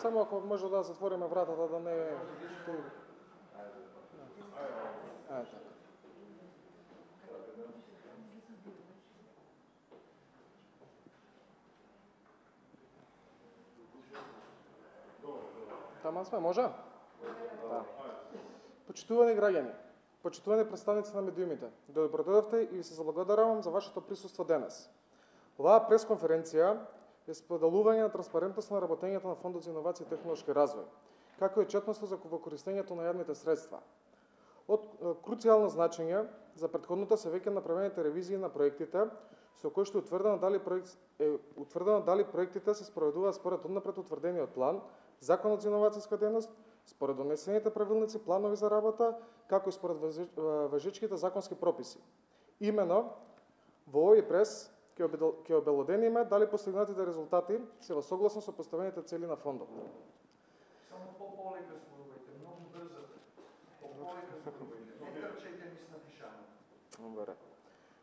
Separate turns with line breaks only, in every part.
Само ако може да затвориме вратата, да не... така. Тама сме, може? Да. Почитувани граѓани, почитувани представници на медиумите, да добродојдовте и ви се заблагодарувам за вашето присуство денес. Оваа пресконференција е споделување на транспарентност на работењето на Фондот за инновации и технолошки развој, како и отчетност за користењето на јавните средства. Од круцијално значење за претходното се веќе направените ревизии на проектите, со кои што е утврдено дали проектите се спроведуваат според однапред утврдениот план, Законот за инновацијска дејност, според донесените правилници, планови за работа, како и според важечките законски прописи. Имено, во овој прес ќе обелодениме дали постигнатите резултати се во согласно со поставените цели на фондот.
Само по-полека зборувајте, многу брзо. По-полека зборувајте. Не трчајте низ напишано.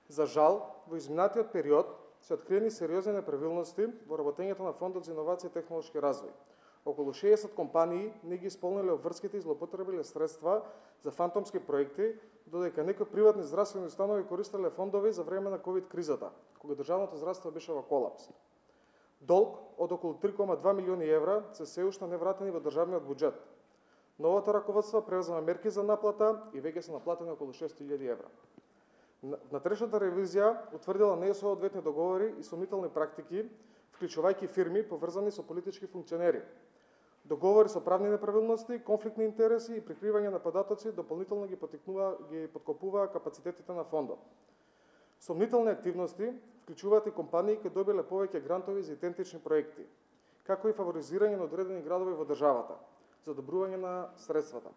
За жал, во изминатиот период се откриени сериозни неправилности во работењето на Фондот за инновации и технолошки развој. Околу 60 компании не ги исполниле обврските и злоупотребиле средства за фантомски проекти, додека некои приватни здравствени установи користеле фондови за време на ковид кризата, кога државното здравство беше во колапс. Долг од околу 3,2 милиони евра се уште невратени во државниот буџет. Новото раководство превзема мерки за наплата и веќе се наплатени околу 6.000 евра. Внатрешната ревизија утврдила несоодветни договори и сомнителни практики, вклучувајќи фирми поврзани со политички функционери. Договори со правни неправилности, конфликтни интереси и прикривање на податоци дополнително ги подкопуваа капацитетите на фондот. Сомнителни активности вклучуваат и компании кои добиле повеќе грантови за идентични проекти, како и фаворизирање на одредени градови во државата, за добрување на средствата.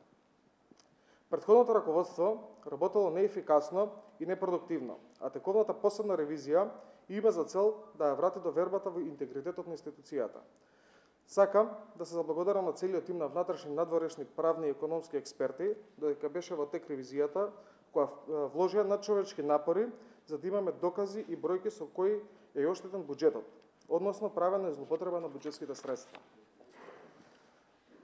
Претходното раководство работело неефикасно и непродуктивно, а тековната посебна ревизија има за цел да ја врати довербата во интегритетот на институцијата. Сакам да се заблагодарам на целиот тим на внатрешни, надворешни, правни и економски експерти, додека беше во тек ревизијата, која вложија надчовечки напори за да имаме докази и бројки со кои е оштетен буџетот, односно правена е злоупотреба на буџетските средства.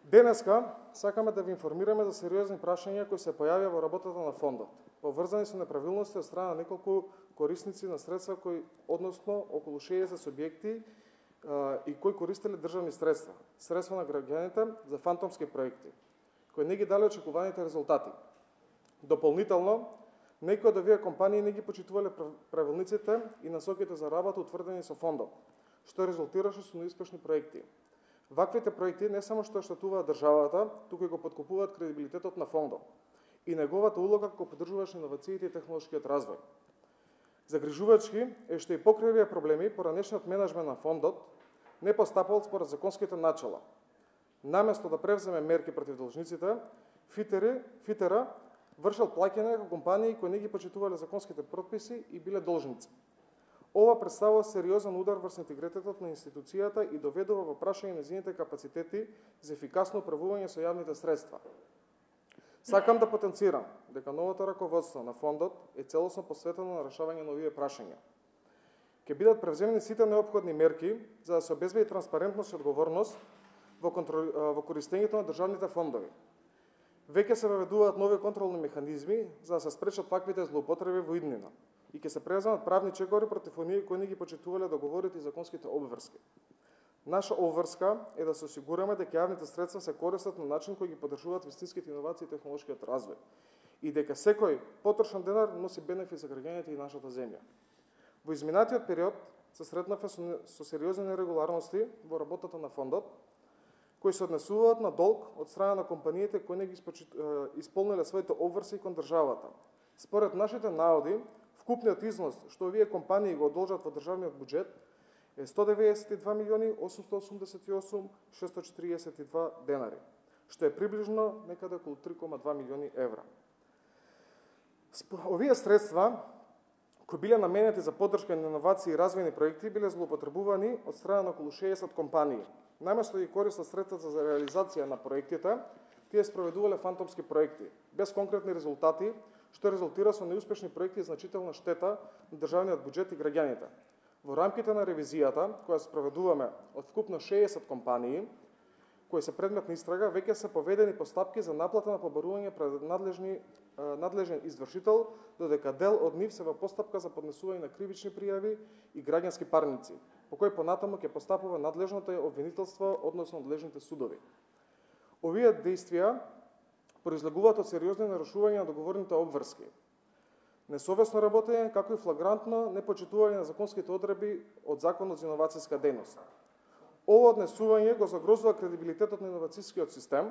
Денеска сакаме да ви информираме за сериозни прашања кои се појавија во работата на фондот, поврзани со неправилности од страна на неколку корисници на средства кои, односно околу 60 субјекти и кои користеле државни средства на граѓаните за фантомски проекти, кои не ги дали очекуваните резултати. Дополнително, некои од овие компании не ги почитувале правилниците и насоките за работа утврдени со фондот, што резултираше со неуспешни проекти. Ваквите проекти не само што штетуваат државата, туку и го подкупуваат кредибилитетот на фондот и неговата улога како поддржуваш иновациите и технолошкиот развој. Загрижувачки е што и покрај овие проблеми поранешниот менеджмент на фондот не постапал според законските начала. Наместо да превземе мерки против должниците, Фитера вршел плаќање како компании кои не ги почитувале законските прописи и биле должници. Ова представува сериозен удар врз интегритетот на институцијата и доведува во прашање нејзините капацитети за ефикасно управување со јавните средства. Сакам да потенцирам дека новото раководство на фондот е целосно посветено на решавање на овие прашања. Ќе бидат превземени сите неопходни мерки за да се обезбеди транспарентност и одговорност во користењето на државните фондови. Веќе се въведуваат нови контролни механизми за да се спречат ваквите злоупотреби во иднина и ќе се преземат правни чекори против оние кои не ги почитувале договорите и законските обврски. Наша обврска е да се осигураме дека јавните средства се користат на начин кој ги поддржуваат вистинските иновации и технолошкиот развој и дека секој потрошен денар носи бенефит за граѓаните и нашата земја. Во изминатиот период се сретнавме со сериозни нерегуларности во работата на фондот, кои се однесуваат на долг од страна на компаниите кои не ги исполниле своите обврски кон државата. Според нашите наоди, вкупниот износ што овие компании го одолжат во државниот буџет е 192 милиони 888 642 денари, што е приближно некаде околу 3,2 милиони евра. Овие средства кои биле наменети за поддршка на иновации и развојни проекти биле злоупотребувани од страна на околу 60 компании. Наместо да ги користат средствата за реализација на проектите, тие спроведувале фантомски проекти без конкретни резултати, што резултира со неуспешни проекти и значителна штета на државниот буџет и граѓаните. Во рамките на ревизијата, која спроведуваме од вкупно 60 компании, кои се предмет на истрага, веќе се поведени постапки за наплата на побарување пред надлежен извршител, додека дел од нив се во постапка за поднесување на кривични пријави и граѓански парници, по кој понатаму ќе постапува надлежното обвинителство, односно надлежните судови. Овие действија произлегуваат од сериозни нарушувања на договорните обврски, несовесно работење, како и флагрантно непочитување на законските одредби од Законот за иновацијска дејност. Ова однесување го загрозува кредибилитетот на иновацијскиот систем,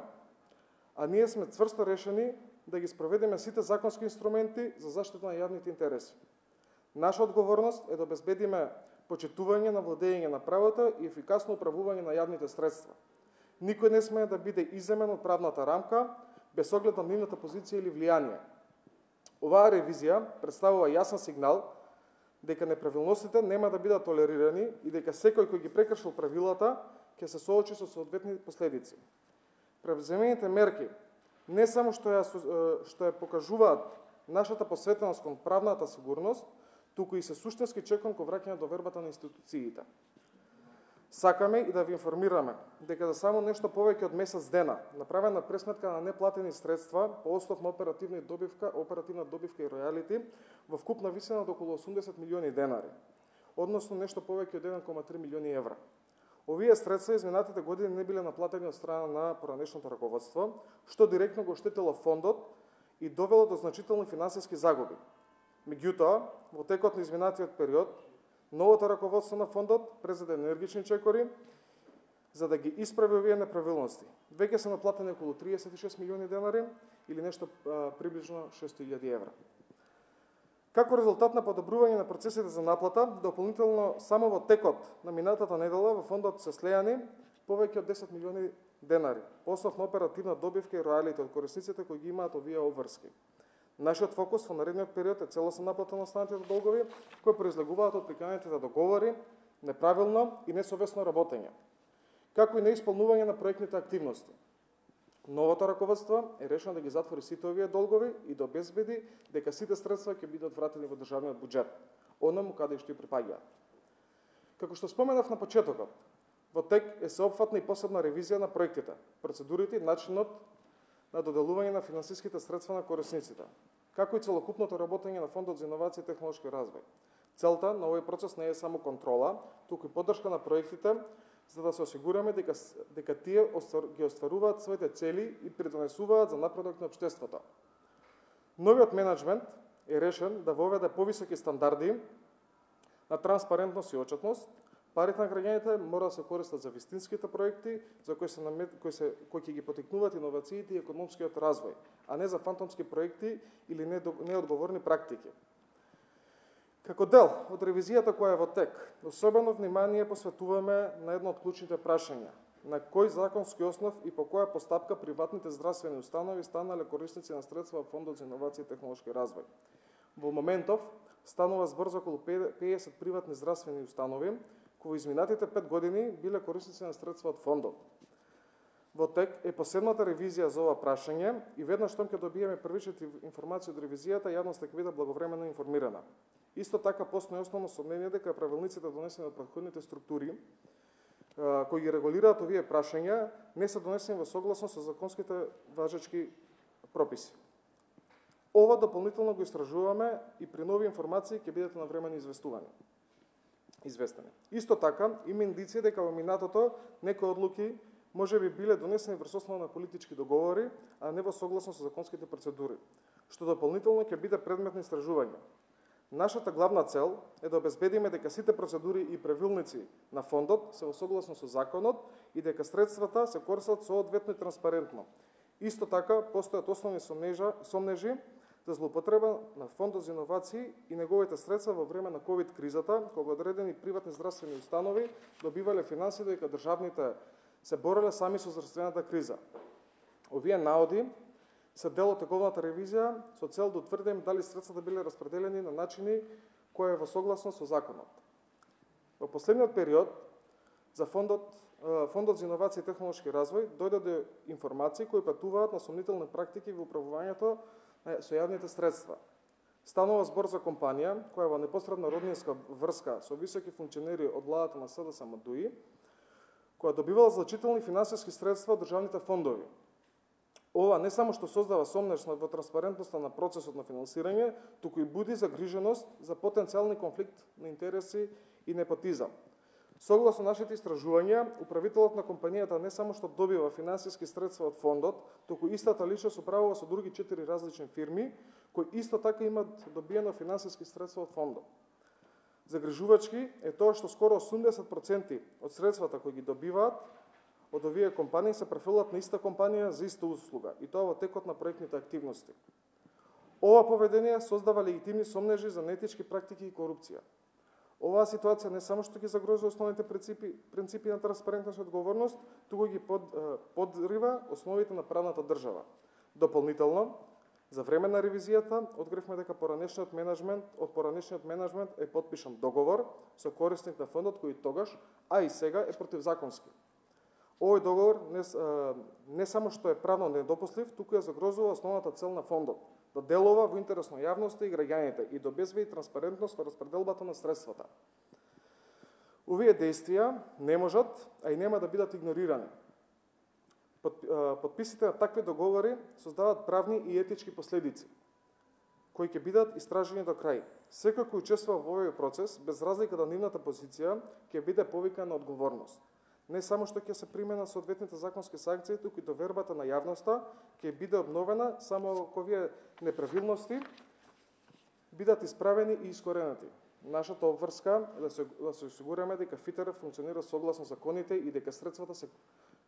а ние сме цврсто решени да ги спроведеме сите законски инструменти за заштита на јавните интереси. Наша одговорност е да обезбедиме почитување на владење на правото и ефикасно управување на јавните средства. Никој не смее да биде иземен од правната рамка, без оглед на нивната позиција или влијание. Оваа ревизија представува јасен сигнал дека неправилностите нема да бидат толерирани и дека секој кој ги прекршил правилата ќе се соочи со соодветни последици. Превземените мерки не само што ја покажуваат нашата посветеност кон правната сигурност, туку и се суштински чекон кон враќање довербата на институциите. Сакаме и да ви информираме дека за само нешто повеќе од месец дена направена пресметка на неплатени средства по основ на оперативна добивка и ројалити во вкупна висина од околу 80 милиони денари, односно нешто повеќе од 1,3 милиони евра. Овие средства изминатите години не биле наплатени од страна на поранешното раководство, што директно го оштетило фондот и довело до значителни финансиски загуби. Меѓутоа, во текот на изминатиот период, новото раководство на фондот презеде енергични чекори за да ги исправи овие неправилности. Веќе се наплатени околу 36 милиони денари или нешто приближно 600.000 евра. Како резултат на подобрување на процесите за наплата, дополнително само во текот на минатата недела во фондот се слејани повеќе од 10 милиони денари, по основ на оперативна добивка и ројалите од корисниците кои ги имаат овие обврски. Нашиот фокус во наредниот период е целосна наплата на останатите долгови, кои произлегуваат од прекинатите договори, неправилно и несовесно работење, како и неисполнување на проектните активности. Новото раководство е решено да ги затвори сите овие долгови и да обезбеди дека сите средства ќе бидат вратени во државниот буџет, онаму каде што ја припаѓаат. Како што споменав на почетокот, во тек е сеопфатна и посебна ревизија на проектите, процедурите и начинот на доделување на финансиските средства на корисниците, како и целокупното работење на Фондот за иновација и технолошки развој. Целта на овој процес не е само контрола, туку и поддршка на проектите, за да се осигураме дека тие ги остваруваат своите цели и придонесуваат за напредок на општеството. Новиот менеджмент е решен да воведе повисоки стандарди на транспарентност и отчетност. Парите на граѓаните мора да се користат за вистинските проекти, за кои ќе ги потикнуваат иновациите и економскиот развој, а не за фантомски проекти или неодговорни практики. Како дел од ревизијата која е во тек, особено внимание посветуваме на едно од клучните прашања: на кој законски основ и по која постапка приватните здравствени установи станале корисници на средства во Фондот за иновација и технолошки развој. Во моментов станува збор за околу 50 приватни здравствени установи, кои изминатите 5 години биле корисници на средства од фондот. Во тек е посебната ревизија за ова прашање и веднаш штом ќе добиеме првичните информации од ревизијата, јавноста ќе биде благовремено информирана. Исто така постои основно сомнение дека правилниците донесени од претходните структури кои ги регулираат овие прашања не се донесени во согласност со законските важечки прописи. Ова дополнително го истражуваме и при нови информации ќе бидете навремено известени. Исто така, има индиција дека во минатото некои одлуки може би биле донесени врз основа на политички договори, а не во согласност со законските процедури, што дополнително ќе биде предмет на истражување. Нашата главна цел е да обезбедиме дека сите процедури и правилници на фондот се во согласност со законот и дека средствата се користат соодветно и транспарентно. Исто така, постојат основни сомнежи за злоупотреба на Фондот за иновации и неговите средства во време на ковид кризата, кога одредени приватни здравствени установи добивале финансии дека државните се бореле сами со здравствената криза. Овие наоди се дел од тековната ревизија со цел да утврдиме дали средствата биле распределени на начини кои е во согласност со законот. Во последниот период за Фондот за иновација и технолошки развој дојде до информации кои патуваат на сомнителни практики во управувањето со јавните средства. Станува збор за компанија која во непосредна роднинска врска со високи функционери од владата на СДСМ ДУИ која добивала значителни финансиски средства од државните фондови. Ова не само што создава сомнеш во транспарентноста на процесот на финансирање, туку и буди загриженост за потенцијални конфликт на интереси и непотизам. Согласно нашите истражувања, управителот на компанијата не само што добива финансиски средства од фондот, туку истата личност управува со други 4 различни фирми, кои исто така имат добиено финансиски средства од фондот. Загрижувачки е тоа што скоро 80% од средствата кои ги добиваат од овие компании се префрлат на иста компанија за иста услуга, и тоа во текот на проектните активности. Ова поведение создава легитимни сомнежи за неетички практики и корупција. Оваа ситуација не само што ги загрозува основните принципи на транспарентност и одговорност, туку ги подрива основите на правната држава. Дополнително, за време на ревизијата откривме дека од поранешниот менеджмент е потпишан договор со корисник на фондот кој тогаш, а и сега е противзаконски. Овој договор не само што е правно недопустив, туку ја загрозува основната цел на фондот, да делува во интерес на јавноста и граѓаните и да обезбеди транспарентност во распределбата на средствата. Овие действија не можат, а и нема да бидат игнорирани. Подписите на такви договори создаваат правни и етички последици, кои ќе бидат истражени до крај. Секој кој учествува во овој процес, без разлика на нивната позиција, ќе биде повикан на одговорност. Не само што ќе се примена соодветните законски санкции, туку и довербата на јавноста ќе биде обновена само ако овие неправилности бидат исправени и искоренети. Нашата обврска е да се осигураме дека ФИТР функционира согласно законите и дека средствата се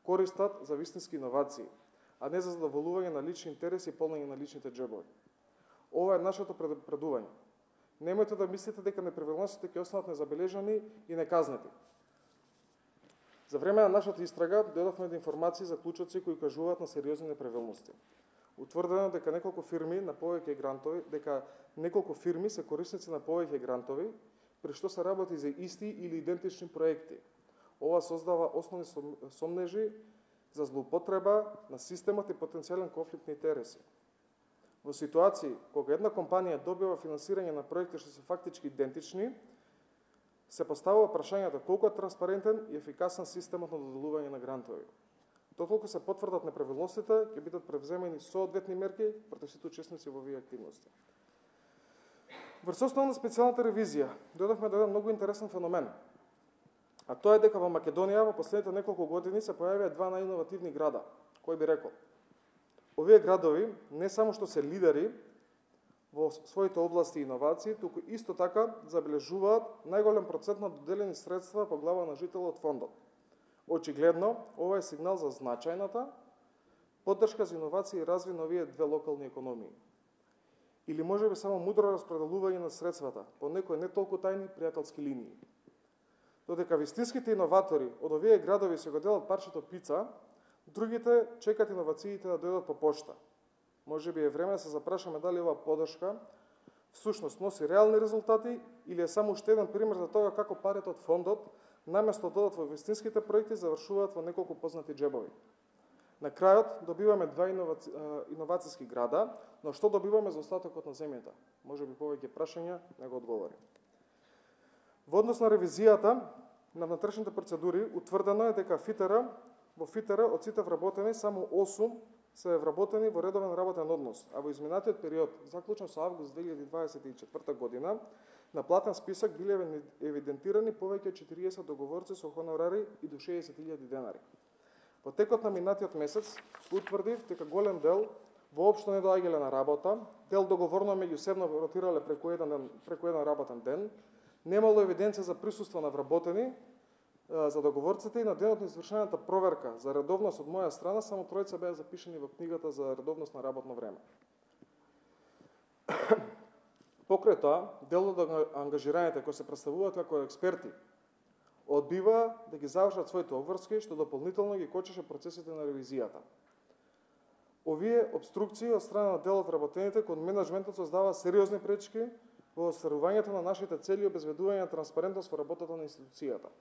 користат за вистински иновации, а не за задоволување на лични интереси и полнење на личните џебови. Ова е нашето предупредување. Немојте да мислите дека неправилностите ќе останат незабележани и неказнети. За време на нашата истрага додавме до информации за клучоци кои кажуваат на сериозни неправилности. Утврдено дека неколку фирми се корисници на повеќе грантови, при што се работи за исти или идентични проекти. Ова создава основни сомнежи за злоупотреба на системот и потенцијален конфликт на интереси. Во ситуации кога една компанија добива финансирање на проекти што се фактички идентични, се поставува прашањето колку е транспарентен и ефикасен системот на доделување на грантови. Доколку се потврдат неправилностите, ќе бидат превземени соодветни мерки против сите учесници во овие активности. Врз основа на специјалната ревизија дојдовме до еден многу интересен феномен, а тоа е дека во Македонија во последните неколку години се појавија два најиновативни града. Кој би рекол? Овие градови не само што се лидери во своите области и иновации, туку исто така забележуваат најголем процент на доделени средства по глава на жител од фондот. Очигледно, ова е сигнал за значајната поддршка за иновации и развој на овие две локални економии. Или можеби само мудро распределување на средствата по некои не толку тајни пријателски линии. Додека вистинските иноватори од овие градови се го делат парчето пица, другите чекат иновациите да дојдат по пошта. Можеби е време да се запрашаме дали оваа поддршка всушност носи реални резултати или е само уште еден пример за тоа како парите од фондот наместо да додат во вистинските проекти завршуваат во неколку познати џебови. На крајот добиваме два иновацијски града, но што добиваме за остатокот на земјата? Можеби повеќе прашања не го одговори. Во однос на ревизијата на внатрешните процедури утврдено е дека во ФИТР од сите вработени само 8 се вработени во редовен работен однос, а во изминатиот период, заклучен со август 2024 година, на платен список биле евидентирани повеќе од 40 договорци со хонорари и до 60.000 денари. Во текот на минатиот месец утврдив дека голем дел воопшто не доаѓале на работа, дел договорно меѓусебно ротирале преку еден работен ден, немало евиденција за присуство на вработени за договорците и на денот на извршената проверка за редовност од моја страна, само тројца беа запишани во книгата за редовност на работно време. Покрај тоа, дел од ангажираните кои се представуваат како експерти одбива да ги завршат своите обврски, што дополнително ги кочеше процесите на ревизијата. Овие обструкции од страна на дел од работените кон менеджментот создава сериозни пречки во остварувањето на нашите цели и обезбедување на транспарентност во работата на институцијата.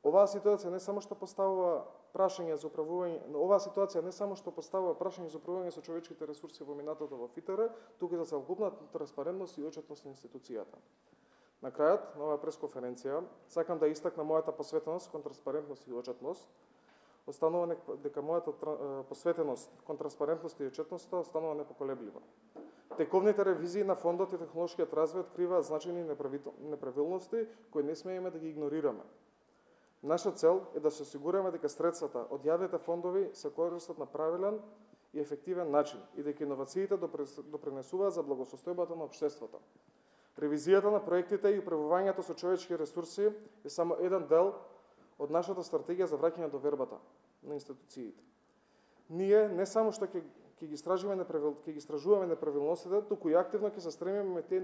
Оваа ситуација не само што поставува прашање за управување со човечките ресурси во минатото во ФИТР, туку и за целокупната транспарентност и отчетност на институцијата. На крајот на оваа пресконференција сакам да истакна мојата посветеност кон транспарентност и отчетност. Останува дека мојата посветеност кон транспарентност и отчетноста останува непоколеблива. Тековните ревизии на фондот и технолошкиот развој откриваат значајни неправилности кои не смееме да ги игнорираме. Наша цел е да се осигураме дека средствата од јавните фондови се користат на правилен и ефективен начин и дека иновациите допринесуваат за благосостојбата на општеството. Ревизијата на проектите и управувањето со човечки ресурси е само еден дел од нашата стратегија за враќање до вербата на институциите. Ние не само што ќе ги истражуваме неправилностите, туку и активно ќе се стремиме тие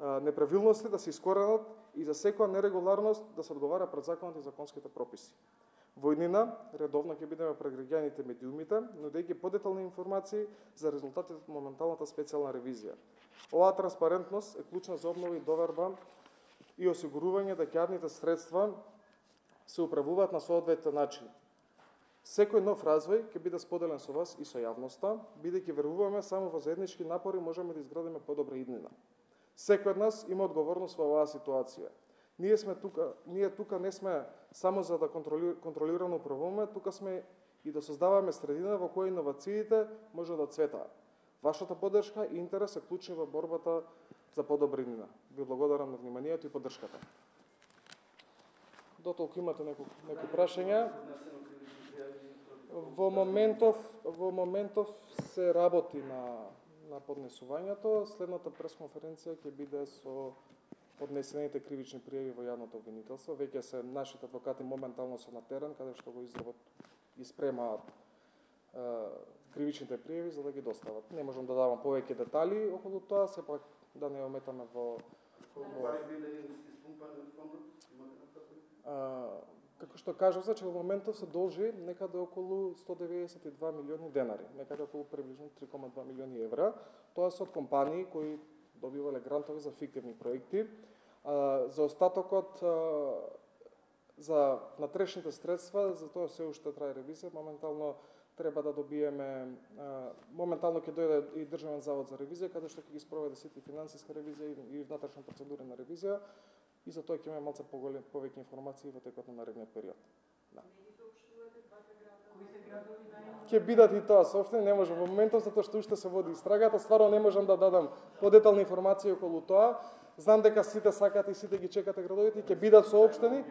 неправилности да се искоренат и за секоја нерегуларност да се одговара пред законот и законските прописи. Во иднина, редовно ќе бидеме пред граѓаните медиумите, нудејќи подетални информации за резултатите од моменталната специјална ревизија. Оваа транспарентност е клучна за обнова и доверба и осигурување дека јавните средства се управуваат на соодветен начин. Секој нов развој ќе биде споделен со вас и со јавноста, бидејќи веруваме само во заеднички напори можеме да изградиме подобра иднина. Секој од нас има одговорност во оваа ситуација. Ние тука не сме само за да контролирано управуваме, тука сме и да создаваме средина во која иновациите може да цветаат. Вашата поддршка и интерес е клучни во борбата за подобра иднина. Ви благодарам на вниманието и поддршката. Дотолку имате некои прашања. Во моментов се работи на поднесувањето. Следната пресконференција ќе биде со поднесените кривични пријави во јавното обвинителство. Веќе се нашите адвокати моментално се на терен, каде што го испремаат кривичните пријави за да ги достават. Не можам да давам повеќе детали околу тоа, сепак да не ометаме во како што кажав, значи во моментот се должи некаде околу 192 милиони денари, некаде околу приближно 3,2 милиони евра. Тоа се од компании кои добивале грантови за фиктивни проекти. За остатокот за натрешните средства, за тоа се уште трае ревизија. Моментално треба да добиеме, моментално ќе дојде и Државен завод за ревизија, каде што ќе ги спроведе сите финансиска ревизија и внатрешна процедура на ревизија. И за тоа ќе имаме малце повеќе информации во текот на наредниот период. Да. Ќе бидат и тоа соопштени, не може во моментот затоа што уште се води истрагата, стварно не можам да дадам подетални информации околу тоа. Знам дека сите сакат и сите ги чекате градовите, ќе бидат соопштени.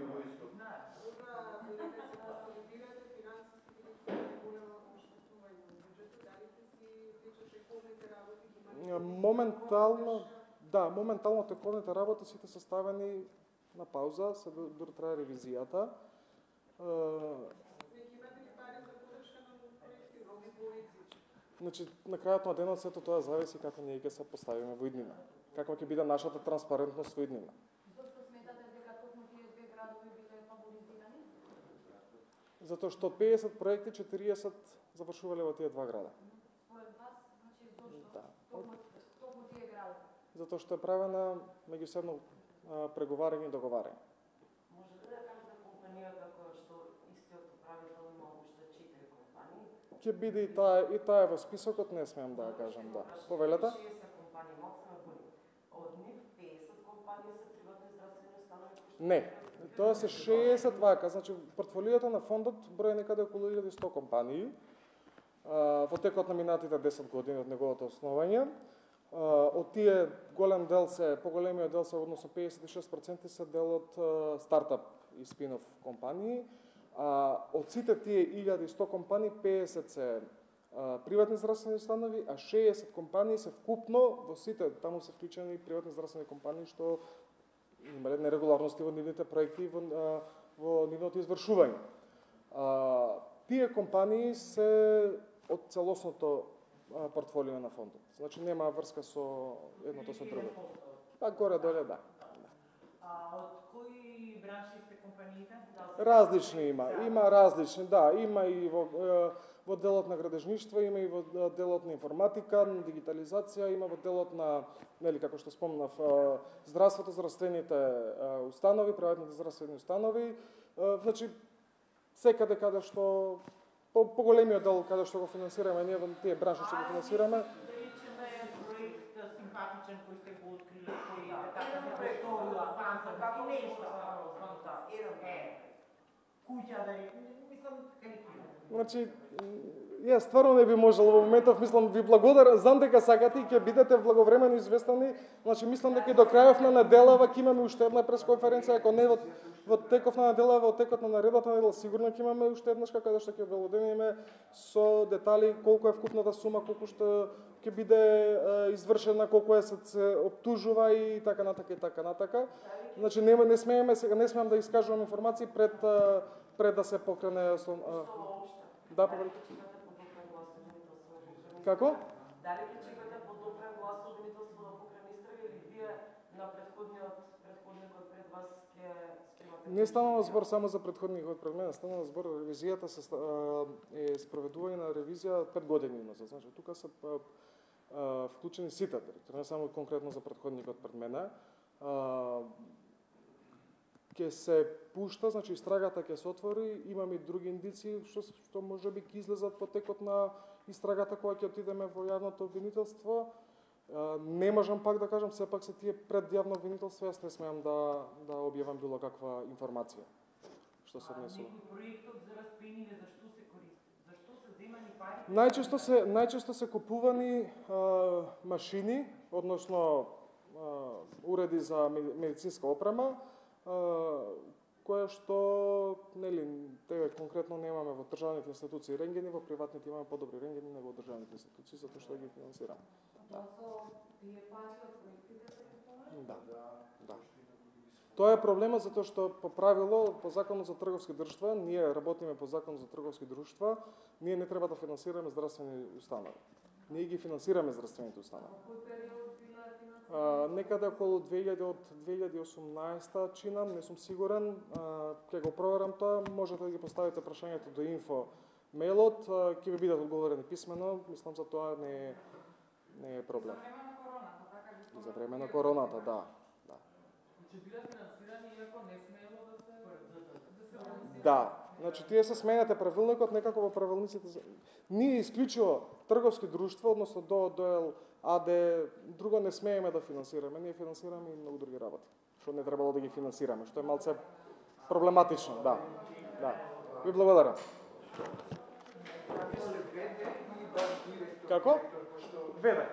Моментално тековните работи сите се ставени на пауза, се дури трае ревизијата. Значи, на крајот на денот сето тоа зависи како ние ќе се поставиме во иднина. Каква ќе биде нашата транспарентност во иднина.
Зошто сметате дека токму тие две градови биле фаворизирани?
Затоа што 50 проекти, 40 завршувале во тие два града.
Според вас, значи зошто?
Да.
Токму тие градови?
Затоа што е правена меѓусебно преговарање и договарање.
Можете да кажете компанијата која што истиот управител има уште 4 компании?
Ќе биде и таа во списокот, не смеам да кажам, да. Повелете?
60 компании максимум були. Од нив 50 компании се приватни здравствени установи.
Не. Тоа се 60 вака, значи портфолиото на фондот брои некаде околу 1100 компании во текот на минатите 10 години од неговото основање. Од тие голем дел поголемиот дел се, односно 56% се дел од стартап и спин-офф компании. Од сите тие 1100 компании 50 се приватни здравствени установи, а 60 компании се вкупно во сите, таму се вклучени приватни здравствени компании што имале нерегуларности во нивните проекти и во нивното извршување. Тие компании се од целосното портфолио на фондот. Значи нема врска со едното со другото. Па горе-доле да.
Од кои бранши сте компаниите?
Различни има различни, да, има и во делот на градежништво, има и во делот на информатика, на дигитализација, има во делот на, нели како што спомнав, здравството, здравствените установи, приватните здравствени установи, значи секаде каде што поголемиот дел каде што го финансираме, ние во тие бранши што го финансираме.
Да речеме проект симпатичен кој сте го открили, кој е така Куќа да мислам карикирам.
Значи, ја стварно не би можел во моментов, мислам, ви благодарам, знам дека сакате и ќе бидете благовремено известени, значи мислам дека до крајов на неделава ќе имаме уште една пресконференција, ако не во теков на неделава, во текот на наредната недела сигурно ќе имаме уште еднаш каде што ќе обелодениме со детали колку е вкупната сума, колку што ќе биде извршена, колку се обтужува и така натака и така натака. Значи не смеам да искажувам информации пред да се покрене да, повелите. Како?
Дали ќе чекате подобрен глас од обвинителство да покране истрага или вие на предходникот пред вас ќе спремате?
Не станува збор само за предходникот пред мене, станува збор ревизијата е спроведување на ревизија 5 години назад. Значи тука се вклучени сите директори, не само конкретно за предходникот пред мене. Ќе се пушта, значи истрагата ќе се отвори, имаме и други индиции што можеби ќе излезат во текот на истрагата кога ќе отидеме во јавното обвинителство. Не можам пак да кажам, сепак се тие пред јавно обвинителство, јас не смеам да објавам било каква информација. Што се однесува.
Некој проектот за распениве, зашто се користи? Зашто се земани пари?
Најчесто се купувани машини, односно уреди за медицинска опрема, која што, нели, тебе конкретно немаме во државните институции рентгени, во приватните имаме подобри рентгени него во државните институции, затоа што ги финансираме.
Тоа со тие пари од проектите се купуваш?
Да. Тоа е проблема затоа што по правило, по законот за трговски друштва, ние работиме по законот за трговски друштва, ние не треба да финансираме здравствени установи. Ние ги финансираме здравствените установи.
Во кој период била финансирана?
Некаде околу 2018 чинам, не сум сигурен, ќе го проверам тоа, можете да ги поставите прашањето до инфо мејлот, ќе ви бидат одговорени писмено, мислам за тоа не е проблем.
За време на короната, така ги
За време на короната, да.
Че биле финансирани иако не смеело да се финансира.
Да, значи тие се сменете правилникот, некако во правилниците. Ние исклучиво трговски друштва, односно ДОЛ АД, друго не смееме да финансираме. Ние финансираме и многу други работи, што не требало да ги финансираме, што е малце проблематично, да. Ви благодарам. Како? Веде.